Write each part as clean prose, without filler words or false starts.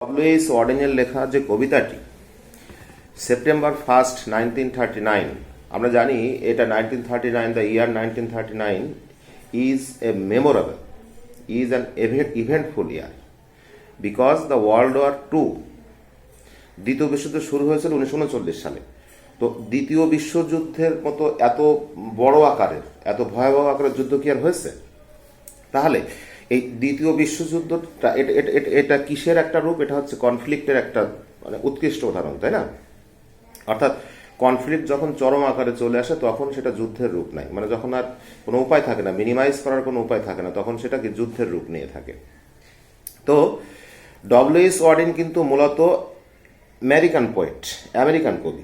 ডব্লিউ.এইচ ওয়ার্ডেনের লেখা যে কবিতাটি সেপ্টেম্বর 1 1939, আমরা জানি এটা 1939, the year 1939 is a memorable, is an eventful year because the World War two, দ্বিতীয় বিশ্বযুদ্ধ শুরু হয়েছিল 1939 সালে। তো দ্বিতীয় বিশ্বযুদ্ধের মতো এত বড় আকারের, এত ভয়াবহ আকারের যুদ্ধ কি আর হয়েছে? তাহলে এই দ্বিতীয় বিশ্বযুদ্ধটা এটা কিসের একটা রূপ? এটা হচ্ছে কনফ্লিক্টের একটা মানে উৎকৃষ্ট উদাহরণ, তাই না? অর্থাৎ কনফ্লিক্ট যখন চরম আকারে চলে আসে তখন সেটা যুদ্ধের রূপ নেয়, মানে যখন আর কোনো উপায় থাকে না, মিনিমাইজ করার কোনো উপায় থাকে না, তখন সেটা কি যুদ্ধের রূপ নিয়ে থাকে। তো ডব্লিউ.এইচ ওয়ার্ডেন কিন্তু মূলত আমেরিকান পোয়েট, আমেরিকান কবি।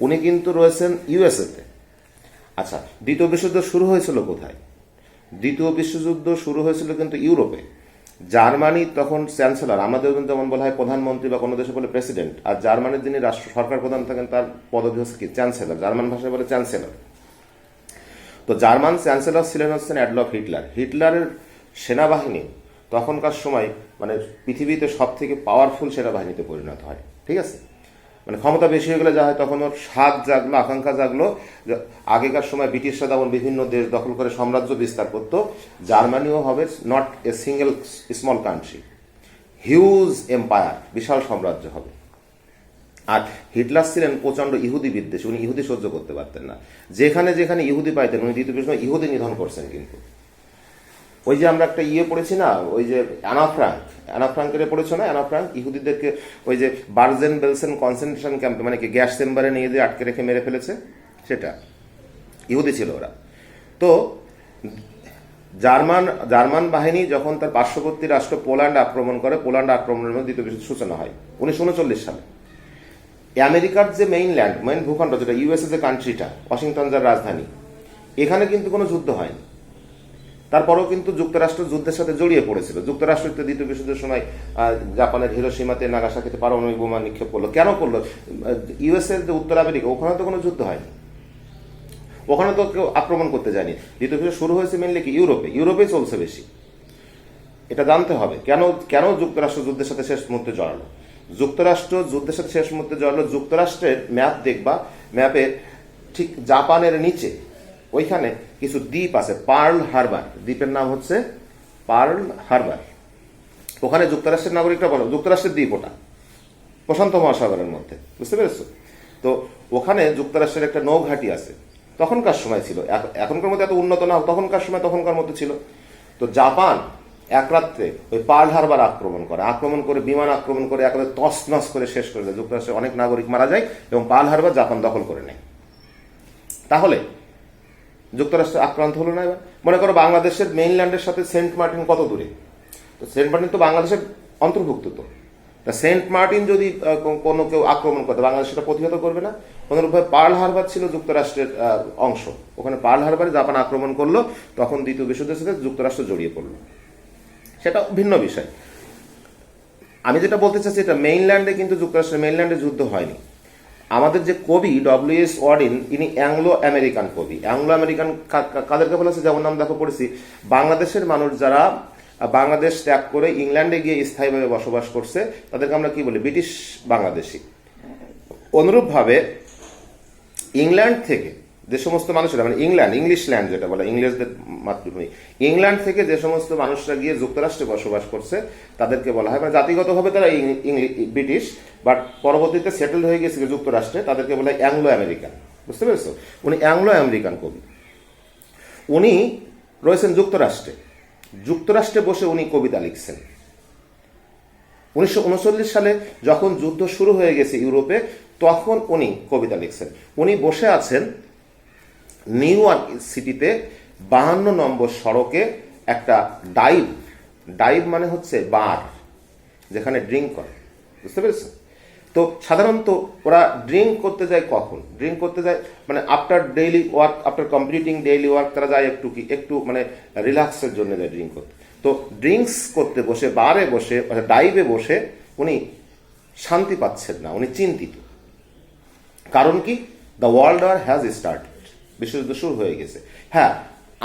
উনি কিন্তু রয়েছেন ইউএসএতে। আচ্ছা, দ্বিতীয় বিশ্বযুদ্ধ শুরু হয়েছিল কোথায়? দ্বিতীয় বিশ্বযুদ্ধ শুরু হয়েছিল কিন্তু ইউরোপে। জার্মানি তখন চ্যান্সেলর, আমাদের যেমন বলা হয় প্রধানমন্ত্রী বা কোনো দেশে বলে প্রেসিডেন্ট, আর জার্মানির যিনি রাষ্ট্র সরকার প্রধান থাকেন তার পদবি হচ্ছে কি? চ্যান্সেলর। জার্মান ভাষায় বলে চ্যান্সেলর। তো জার্মান চ্যান্সেলর ছিলেন হচ্ছেন অ্যাডলফ হিটলার। হিটলারের সেনাবাহিনী তখনকার সময় মানে পৃথিবীতে সব থেকে পাওয়ারফুল সেনাবাহিনীতে পরিণত হয়, ঠিক আছে? মানে ক্ষমতা বেশি হয়ে গেলে যা হয়, তখন ওর স্বাদ জাগলো, আকাঙ্ক্ষা জাগলো। আগেকার সময় ব্রিটিশরা যেমন বিভিন্ন দেশ দখল করে সাম্রাজ্য বিস্তার করত, জার্মানিও হবে not a single small country, huge empire, বিশাল সাম্রাজ্য হবে। আর হিটলার ছিলেন প্রচণ্ড ইহুদি বিদ্বেষী, উনি ইহুদি সহ্য করতে পারতেন না। যেখানে যেখানে ইহুদি পাইতেন উনি দ্বিতীয় বিশ্বযুদ্ধে ইহুদি নিধন করছেন। কিন্তু ওই যে আমরা একটা পড়েছি না, ওই যে অ্যানা ফ্রাঙ্কের পড়েছো না? অ্যানা ফ্রাঙ্ক ইহুদিদেরকে ওই যে বার্জেন বেলসেন কনসেন্ট্রেশন ক্যাম্পে মানে কি গ্যাস চেম্বারে নিয়ে যে আটকে রেখে মেরে ফেলেছে, সেটা ইহুদি ছিল ওরা। তো জার্মান বাহিনী যখন তার পার্শ্ববর্তী রাষ্ট্র পোল্যান্ড আক্রমণ করে, পোল্যান্ড আক্রমণের মধ্যে দ্বিতীয় বিশ্বযুদ্ধের সূচনা হয় 1939 সালে। আমেরিকার যে মেইন ভূখণ্ড, যেটা ইউএসএ যে কান্ট্রিটা, ওয়াশিংটন যার রাজধানী, এখানে কিন্তু কোনো যুদ্ধ হয়নি। তারপরেও কিন্তু যুক্তরাষ্ট্র যুদ্ধের সাথে জড়িয়ে পড়েছিল। যুক্তরাষ্ট্র দ্বিতীয় বিশ্বযুদ্ধের সময় জাপানের হিরোশিমাতে নাগাসাকিতে পারমাণবিক বোমা নিক্ষেপ করলো। কেন করলো? ইউএসএ যে উত্তর আমেরিকা, ওখানে তো কোনো যুদ্ধ হয়নি, ওখানে তো কেউ আক্রমণ করতে যায়নি। দ্বিতীয় বিশ্বযুদ্ধ শুরু হয়েছে মেনলি কি ইউরোপেই চলছে বেশি। এটা জানতে হবে কেন যুক্তরাষ্ট্র যুদ্ধের সাথে শেষ মুহূর্তে জড়ালো। যুক্তরাষ্ট্র যুদ্ধের সাথে শেষ মুহূর্তে জড়ালো, যুক্তরাষ্ট্রের ম্যাপ দেখবা, ম্যাপের ঠিক জাপানের নিচে ওইখানে কিছু দ্বীপ আছে, পার্ল হারবার, দ্বীপের নাম হচ্ছে পার্ল হারবার। ওখানে যুক্তরাষ্ট্রের নাগরিকরা বলো, যুক্তরাষ্ট্রের দ্বীপ ওটা, প্রশান্ত মহাসাগরের মধ্যে, বুঝতে পেরেছো? তো ওখানে যুক্তরাষ্ট্রের একটা নৌঘাঁটি আছে, তখনকার সময় ছিল, এখনকার মধ্যে এত উন্নত না, তখনকার সময় তখনকার মধ্যে ছিল। তো জাপান এক রাত্রে ওই পার্ল হারবার আক্রমণ করে বিমান আক্রমণ করে একেবারে তছনছ করে শেষ করে দেয়। যুক্তরাষ্ট্রের অনেক নাগরিক মারা যায় এবং পার্ল হারবার জাপান দখল করে নেয়। তাহলে যুক্তরাষ্ট্র আক্রান্ত হলো না। এবার মনে করো বাংলাদেশের মেইনল্যান্ডের সাথে সেন্ট মার্টিন কত দূরে? তো সেন্ট মার্টিন তো বাংলাদেশের অন্তর্ভুক্ত। তো সেন্ট মার্টিন যদি কোনো কেউ আক্রমণ করে, বাংলাদেশ সেটা প্রতিহত করবে না। অনুরূপভাবে পার্ল হারবার ছিল যুক্তরাষ্ট্রের অংশ, ওখানে পার্ল হারবারে জাপান আক্রমণ করলো, তখন দ্বিতীয় বিশ্বযুদ্ধের সাথে যুক্তরাষ্ট্র জড়িয়ে পড়লো, সেটা ভিন্ন বিষয়। আমি যেটা বলতে চাচ্ছি, এটা মেইনল্যান্ডে কিন্তু যুক্তরাষ্ট্রের মেইনল্যান্ডে যুদ্ধ হয়নি। আমাদের যে কবি ডব্লিউ.এইচ ওয়ার্ডেন, ইনি অ্যাংলো আমেরিকান কবি। অ্যাংলো আমেরিকান কাদেরকে বলা আছে? যেমন নাম দেখো পড়েছি, বাংলাদেশের মানুষ যারা বাংলাদেশ ত্যাগ করে ইংল্যান্ডে গিয়ে স্থায়ীভাবে বসবাস করছে তাদেরকে আমরা কি বলি? ব্রিটিশ বাংলাদেশি। অনুরূপভাবে ইংল্যান্ড থেকে যে সমস্ত মানুষরা, মানে ইংলিশ ল্যান্ড যেটা বলে, ইংরেজদের মাতৃভূমি, ইংল্যান্ড থেকে যে সমস্ত মানুষরা গিয়ে যুক্তরাষ্ট্রে বসবাস করছে তাদেরকে বলা হয়, মানে জাতিগতভাবে তারা ব্রিটিশ, বাট পরবর্তীতে সেটেল হয়ে গেছিল যুক্তরাষ্ট্রে, তাদেরকে বলা হয় অ্যাংলো আমেরিকান। বুঝতে পেরেছো? উনি অ্যাংলো আমেরিকান কবি। উনি রয়েছেন যুক্তরাষ্ট্রে বসে উনি কবিতা লিখছেন। 1939 সালে যখন যুদ্ধ শুরু হয়ে গেছে ইউরোপে, তখন উনি কবিতা লিখছেন। উনি বসে আছেন নিউ ইয়র্ক সিটিতে 52 নম্বর সড়কে একটা ডাইভ মানে হচ্ছে বার, যেখানে ড্রিঙ্ক করে। বুঝতে পেরেছো? তো সাধারণত ওরা ড্রিঙ্ক করতে যায় কখন? ড্রিঙ্ক করতে যায় মানে after daily work, after completing daily work তারা যায় একটু মানে রিল্যাক্সের জন্য যায় ড্রিঙ্ক করতে। তো ড্রিঙ্কস করতে বসে, বারে বসে, ডাইভে বসে উনি শান্তি পাচ্ছেন না, উনি চিন্তিত। কারণ কি? The World War has started, বিশ্বযুদ্ধ শুরু হয়ে গেছে। হ্যাঁ,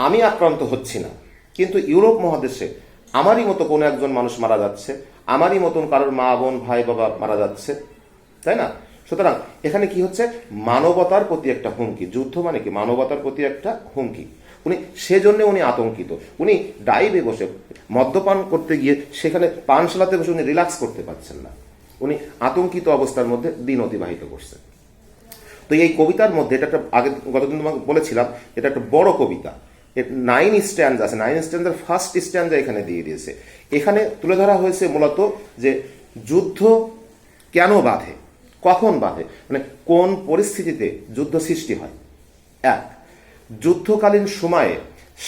আমি আক্রান্ত হচ্ছি না, কিন্তু ইউরোপ মহাদেশে আমারই মতো কোনো একজন মানুষ মারা যাচ্ছে, আমারই মতন কারোর মা বোন ভাই বাবা মারা যাচ্ছে, তাই না? সুতরাং এখানে কি হচ্ছে, মানবতার প্রতি একটা হুমকি। যুদ্ধ মানে কি মানবতার প্রতি একটা হুমকি। উনি সেজন্য উনি আতঙ্কিত। উনি ডাইভে বসে মদ্যপান করতে গিয়ে সেখানে পানশালাতে বসে উনি রিল্যাক্স করতে পারছেন না, উনি আতঙ্কিত অবস্থার মধ্যে দিন অতিবাহিত করছেন। তো এই কবিতার মধ্যে এটা একটা আগে গতদিন তোমাকে বলেছিলাম, এটা একটা বড় কবিতা। 9 স্ট্যান্ড আছে, 9 স্ট্যান্ডের ফার্স্ট স্ট্যান্ডা এখানে দিয়ে দিয়েছে। এখানে তুলে ধরা হয়েছে মূলত যে যুদ্ধ কেন বাধে, কখন বাধে, মানে কোন পরিস্থিতিতে যুদ্ধ সৃষ্টি হয়। এক, যুদ্ধকালীন সময়ে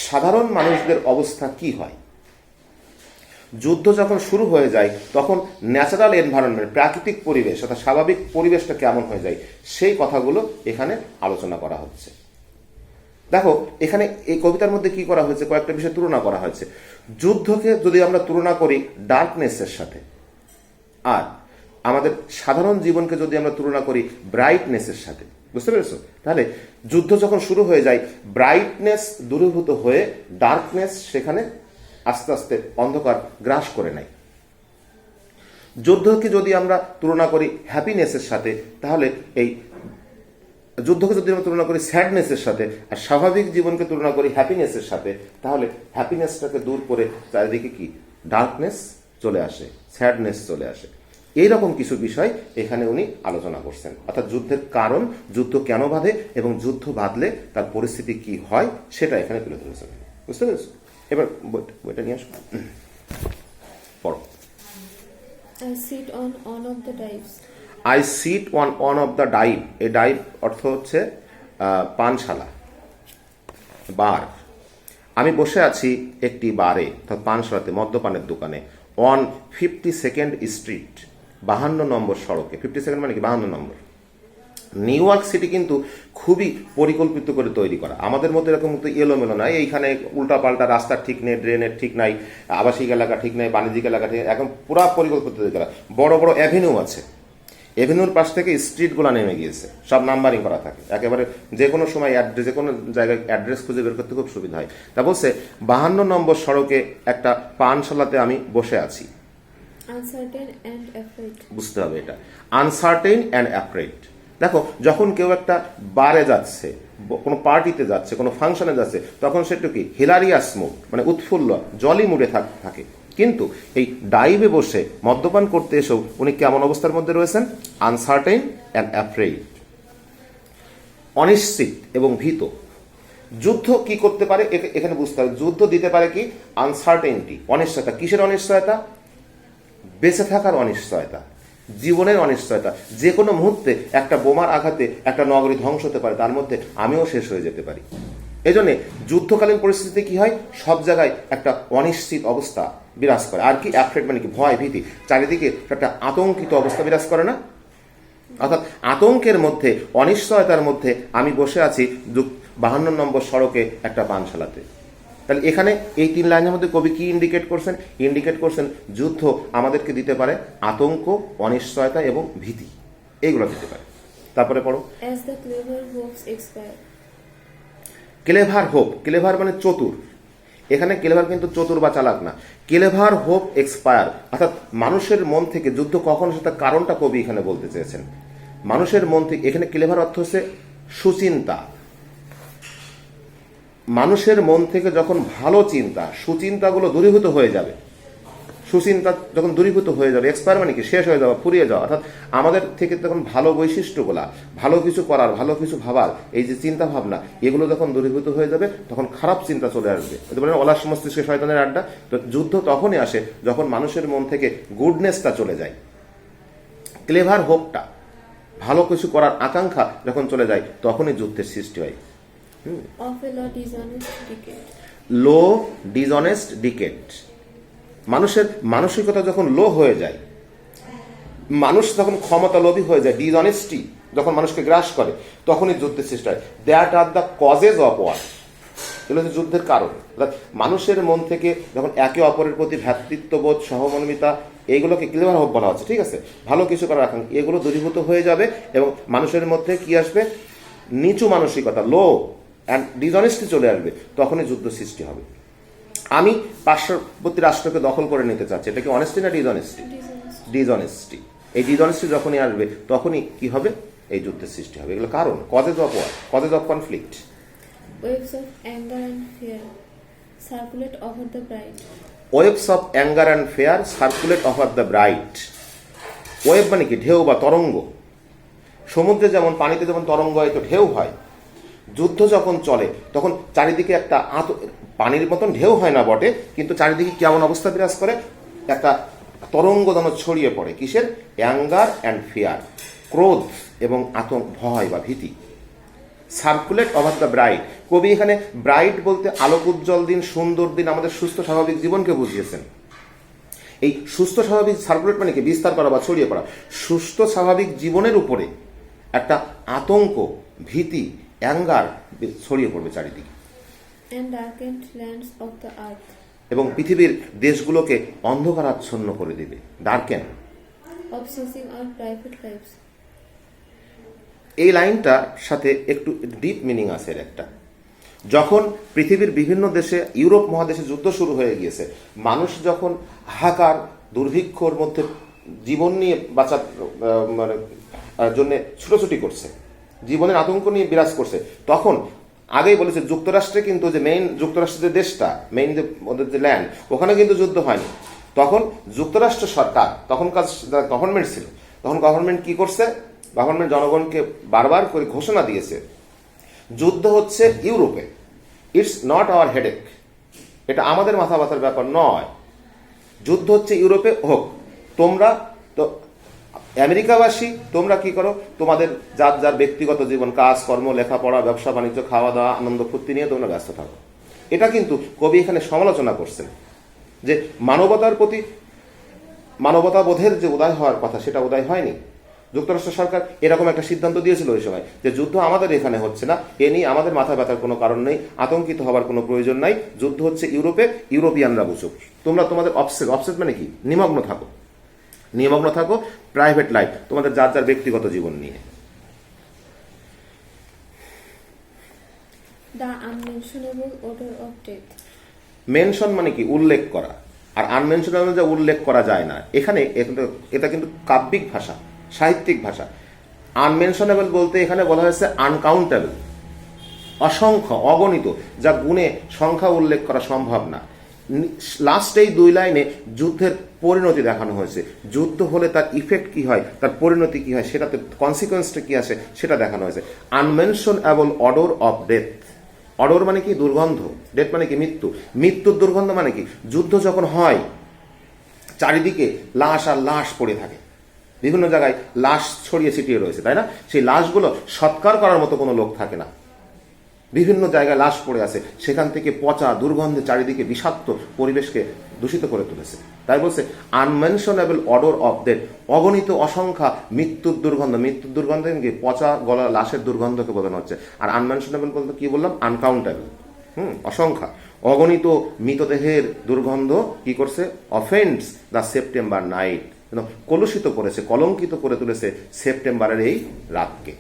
সাধারণ মানুষদের অবস্থা কি হয়। যুদ্ধ যখন শুরু হয়ে যায় তখন ন্যাচারাল এনভায়রনমেন্ট, প্রাকৃতিক পরিবেশ অর্থাৎ স্বাভাবিক পরিবেশটা কেমন হয়ে যায়, সেই কথাগুলো এখানে আলোচনা করা হচ্ছে। দেখো এখানে এই কবিতার মধ্যে কি করা হয়েছে, কয়েকটা বিষয় তুলনা করা হয়েছে। যুদ্ধকে যদি আমরা তুলনা করি ডার্কনেসের সাথে, আর আমাদের সাধারণ জীবনকে যদি আমরা তুলনা করি ব্রাইটনেসের সাথে, বুঝতে পেরেছো? তাহলে যুদ্ধ যখন শুরু হয়ে যায় ব্রাইটনেস দূরীভূত হয়ে ডার্কনেস সেখানে আস্তে আস্তে অন্ধকার গ্রাস করে নেয়। যুদ্ধকে যদি আমরা তুলনা করি হ্যাপিনেসের সাথে, তাহলে এই যুদ্ধকে যদি আমরা তুলনা করি স্যাডনেসের সাথে, আর স্বাভাবিক জীবনকে তুলনা করি হ্যাপিনেসের সাথে, তাহলে হ্যাপিনেসটাকে দূর করে চারিদিকে কি ডার্কনেস চলে আসে, স্যাডনেস চলে আসে। এইরকম কিছু বিষয় এখানে উনি আলোচনা করছেন। অর্থাৎ যুদ্ধের কারণ, যুদ্ধ কেন বাধে এবং যুদ্ধ বাঁধলে তার পরিস্থিতি কি হয় সেটা এখানে তুলে ধরেছেন। বুঝতে পেরেছো? এবার বইটা নিয়ে আসো, পড়ো। I sit on one of the dives. I sit on on of the dive. এই ডাইভ অর্থ হচ্ছে পানশালা, বার। আমি বসে আছি একটি বারে অর্থাৎ পানশালাতে, মদ্যপানের দোকানে। অন 52nd স্ট্রিট, 52 নম্বর সড়কে। 52 মানে কি 52 নম্বর। নিউ ইয়র্ক সিটি কিন্তু খুবই পরিকল্পিত করে তৈরি করা। আমাদের মধ্যে এরকম তো এলোমেলো নয়, এইখানে উল্টাপাল্টা রাস্তা ঠিক নেই, ড্রেনের ঠিক নাই, আবাসিক এলাকা ঠিক নেই, বাণিজ্যিক এলাকা ঠিক নেই, এখন পুরা পরিকল্পিত তৈরি করা। বড় বড় অ্যাভিনিউ আছে, এভিনিউর পাশ থেকে স্ট্রিটগুলো নেমে গিয়েছে, সব নাম্বারিং করা থাকে, একেবারে যে কোনো সময় যে কোনো জায়গায় অ্যাড্রেস খুঁজে বের করতে খুব সুবিধা হয়। তা বলছে 52 নম্বর সড়কে একটা পানশালাতে আমি বসে আছি। Uncertain and afraid. বুঝতে হবে এটা, আনসার্টেন অ্যান্ড অ্যাফ্রেড। দেখো যখন কেউ একটা বারে যাচ্ছে, কোনো পার্টিতে যাচ্ছে, কোনো ফাংশনে যাচ্ছে, তখন সেটা কি হিলারিয়াস মুড, মানে উৎফুল্ল জলি মুডে থাকে। কিন্তু এই ডাইভে বসে মদ্যপান করতে এসেও উনি কেমন অবস্থার মধ্যে রয়েছেন? আনসার্টেন অ্যান্ড অ্যাফ্রেড, অনিশ্চিত এবং ভীত। যুদ্ধ কি করতে পারে এখানে বুঝতে হবে। যুদ্ধ দিতে পারে কি? আনসার্টেনটি, অনিশ্চয়তা। কিসের অনিশ্চয়তা? বেঁচে থাকার অনিশ্চয়তা, জীবনের অনিশ্চয়তা। যে কোনো মুহূর্তে একটা বোমার আঘাতে একটা নগরী ধ্বংস হতে পারে, তার মধ্যে আমিও শেষ হয়ে যেতে পারি। এই জন্যে যুদ্ধকালীন পরিস্থিতিতে কি হয়, সব জায়গায় একটা অনিশ্চিত অবস্থা বিরাজ করে। আর কি অ্যাফ্রেড মানে কি? ভয়, ভীতি। চারিদিকে একটা আতঙ্কিত অবস্থা বিরাজ করে না? অর্থাৎ আতঙ্কের মধ্যে, অনিশ্চয়তার মধ্যে আমি বসে আছি 52 নম্বর সড়কে একটা পানশালাতে। তাহলে এখানে এই 3 লাইনের মধ্যে কবি কি ইন্ডিকেট করছেন? ইন্ডিকেট করছেন যুদ্ধ আমাদেরকে দিতে পারে আতঙ্ক, অনিশ্চয়তা এবং ভীতি, এইগুলো দিতে পারে। তারপরে পড়ো। As the clever hopes expire. Clever hope, clever মানে চতুর। এখানে ক্লেভার কিন্তু চতুর বা চালাক না। ক্লেভার হোপ এক্সপায়ার, অর্থাৎ মানুষের মন থেকে যুদ্ধ কখন সেটা কারণটা কবি এখানে বলতে চেয়েছেন। মানুষের মন থেকে, এখানে ক্লেভার অর্থ হচ্ছে সুচিন্তা। মানুষের মন থেকে যখন ভালো চিন্তা, সুচিন্তাগুলো দূরীভূত হয়ে যাবে, সুচিন্তা যখন দূরীভূত হয়ে যাবে, এক্সপায়ার মানে কি? শেষ হয়ে যাওয়া, ফুরিয়ে যাওয়া। অর্থাৎ আমাদের থেকে তখন ভালো বৈশিষ্ট্যগুলা, ভালো কিছু করার, ভালো কিছু ভাবার, এই যে চিন্তা ভাবনা, এগুলো যখন দূরীভূত হয়ে যাবে, তখন খারাপ চিন্তা চলে আসবে। বলেন অলস মস্তিষ্কে শয়তানের আড্ডা। তো যুদ্ধ তখনই আসে যখন মানুষের মন থেকে গুডনেসটা চলে যায়, ক্লেভার হোপটা, ভালো কিছু করার আকাঙ্ক্ষা যখন চলে যায়, তখনই যুদ্ধের সৃষ্টি হয়। Of a low dishonest decade. Low dishonest decade, মানুষের মানসিকতা যখন লো হয়ে যায়, মানুষ যখন ক্ষমতা লোভী হয়ে যায়, ডিসঅনেস্টি যখন মানুষকে গ্রাস করে, তখনই যুদ্ধের সৃষ্টি হয়। That are the causes of war, এগুলো হচ্ছে যুদ্ধের কারণ। অর্থাৎ মানুষের মন থেকে যখন একে অপরের প্রতি ভ্রাতৃত্ববোধ, সহমর্মিতা, এইগুলোকে ক্লিয়ার হোপ বলা হচ্ছে, ঠিক আছে, ভালো কিছু করার আকাঙ্ক্ষা, এগুলো দূরীভূত হয়ে যাবে এবং মানুষের মধ্যে কি আসবে? নিচু মানসিকতা, লো অ্যান্ড ডিসঅনেস্টি চলে আসবে, তখনই যুদ্ধ সৃষ্টি হবে। আমি পার্শ্ববর্তী রাষ্ট্রকে দখল করে নিতে চাচ্ছি, এটা কি অনেস্টি না ডিসঅনেস্টি? Dishonest. ডিসঅনেস্টি। এই ডিসঅনেস্টি যখনই আসবে তখনই কি হবে? এই যুদ্ধের সৃষ্টি হবে। এগুলো কারণ, causes of war, causes of conflict. Waves of anger and fear circulate over the bride. Waves of anger and fear circulate over the bright. Wave মানে কি? ঢেউ বা তরঙ্গ। সমুদ্রে যেমন, পানিতে যেমন তরঙ্গ হয়, তো ঢেউ হয়। যুদ্ধ যখন চলে তখন চারিদিকে একটা পানির মতন ঢেউ হয় না বটে, কিন্তু চারিদিকে কেমন অবস্থা বিরাজ করে? একটা তরঙ্গ যেন ছড়িয়ে পড়ে। কিসের? অ্যাঙ্গার অ্যান্ড ফিয়ার, ক্রোধ এবং আতঙ্ক, ভয় বা ভীতি। Circulate over the bright. কবি এখানে ব্রাইট বলতে আলোক উজ্জ্বল দিন, সুন্দর দিন, আমাদের সুস্থ স্বাভাবিক জীবনকে বুঝিয়েছেন। এই সুস্থ স্বাভাবিক, সার্কুলেট মানে কি? বিস্তার করা বা ছড়িয়ে পড়া। সুস্থ স্বাভাবিক জীবনের উপরে একটা আতঙ্ক, ভীতি, অ্যাঙ্গার ছড়িয়ে পড়বে চারিদিকে, And darkened lands of the earth. এবং পৃথিবীর দেশগুলোকে অন্ধকারাচ্ছন্ন করে দিবে। Darken. Obsessing our private lives. এই লাইনটার সাথে একটু ডিপ মিনিং আছে এর একটা। যখন পৃথিবীর বিভিন্ন দেশে, ইউরোপ মহাদেশে যুদ্ধ শুরু হয়ে গিয়েছে, মানুষ যখন হাহাকার, দুর্ভিক্ষর মধ্যে জীবন নিয়ে বাঁচার জন্য ছুটোছুটি করছে, জীবনের আতঙ্ক নিয়ে বিরাজ করছে, তখন আগেই বলেছে যুক্তরাষ্ট্রে কিন্তু যে মেইন, যুক্তরাষ্ট্রের যে দেশটা মেইন, যে ওদের যে ল্যান্ড, ওখানে কিন্তু যুদ্ধ হয়নি। তখন যুক্তরাষ্ট্র সরকার, তখনকার গভর্নমেন্ট ছিল, তখন গভর্নমেন্ট কি করছে? গভর্নমেন্ট জনগণকে বারবার করে ঘোষণা দিয়েছে, যুদ্ধ হচ্ছে ইউরোপে, ইটস নট আওয়ার হেডেক, এটা আমাদের মাথা ব্যথার ব্যাপার নয়, যুদ্ধ হচ্ছে ইউরোপে হোক, তোমরা তো আমেরিকাবাসী, তোমরা কি করো? তোমাদের যার যার ব্যক্তিগত জীবন, কাজ কর্ম, লেখাপড়া, ব্যবসা বাণিজ্য, খাওয়া দাওয়া, আনন্দ ফুর্তি নিয়ে তোমরা ব্যস্ত থাকো। এটা কিন্তু কবি এখানে সমালোচনা করছেন যে মানবতার প্রতি, মানবতা বোধের যে উদয় হওয়ার কথা, সেটা উদয় হয়নি। যুক্তরাষ্ট্র সরকার এরকম একটা সিদ্ধান্ত দিয়েছিল ওই সময় যে যুদ্ধ আমাদের এখানে হচ্ছে না, এ নিয়ে আমাদের মাথা ব্যথার কোনো কারণ নেই, আতঙ্কিত হওয়ার কোনো প্রয়োজন নাই, যুদ্ধ হচ্ছে ইউরোপে, ইউরোপিয়ানরা বুঝুক, তোমরা তোমাদের অবসেস মানে কি? নিমগ্ন থাকো, নিমগ্ন থাকো প্রাইভেট লাইফ, তোমাদের যার যার ব্যক্তিগত জীবন নিয়ে। The unmentionable odor of death. Mention মানে কি? উল্লেখ করা। আর আনমেনশনেবল যা উল্লেখ করা যায় না, এখানে এটা কিন্তু কাব্যিক ভাষা, সাহিত্যিক ভাষা। আনমেনশনেবল বলতে এখানে বলা হয়েছে আনকাউন্টেবল, অসংখ্য, অগণিত, যা গুণে সংখ্যা উল্লেখ করা সম্ভব না। লাস্ট এই দুই লাইনে যুদ্ধের পরিণতি দেখানো হয়েছে। যুদ্ধ হলে তার ইফেক্ট কি হয়, তার পরিণতি কি হয়, সেটাতে কনসিকোয়েন্সটা কি আসে, সেটা দেখানো হয়েছে। আনমেনশনেবল অডর অফ ডেথ। অডর মানে কি? দুর্গন্ধ। ডেথ মানে কি? মৃত্যু। মৃত্যুর দুর্গন্ধ মানে কি? যুদ্ধ যখন হয় চারিদিকে লাশ আর লাশ পড়ে থাকে, বিভিন্ন জায়গায় লাশ ছড়িয়ে ছিটিয়ে রয়েছে, তাই না? সেই লাশগুলো সৎকার করার মতো কোনো লোক থাকে না, বিভিন্ন জায়গায় লাশ পড়ে আছে, সেখান থেকে পচা দুর্গন্ধে চারিদিকে বিষাক্ত পরিবেশকে দূষিত করে তুলেছে। তাই বলছে আনমেনশনেবল অডর অফ ডেথ, অগণিত অসংখ্য মৃত্যুর দুর্গন্ধ। মৃত্যুর দুর্গন্ধ কি? পচা গলা লাশের দুর্গন্ধকে বোঝানো হচ্ছে। আর আনমেনশনেবল বলতে কি বললাম? আনকাউন্টেবল। অসংখ্য, অগণিত মৃতদেহের দুর্গন্ধ কি করছে? অফেন্ডস দ্য সেপ্টেম্বর নাইট, কলুষিত করেছে, কলঙ্কিত করে তুলেছে সেপ্টেম্বরের এই রাতকে।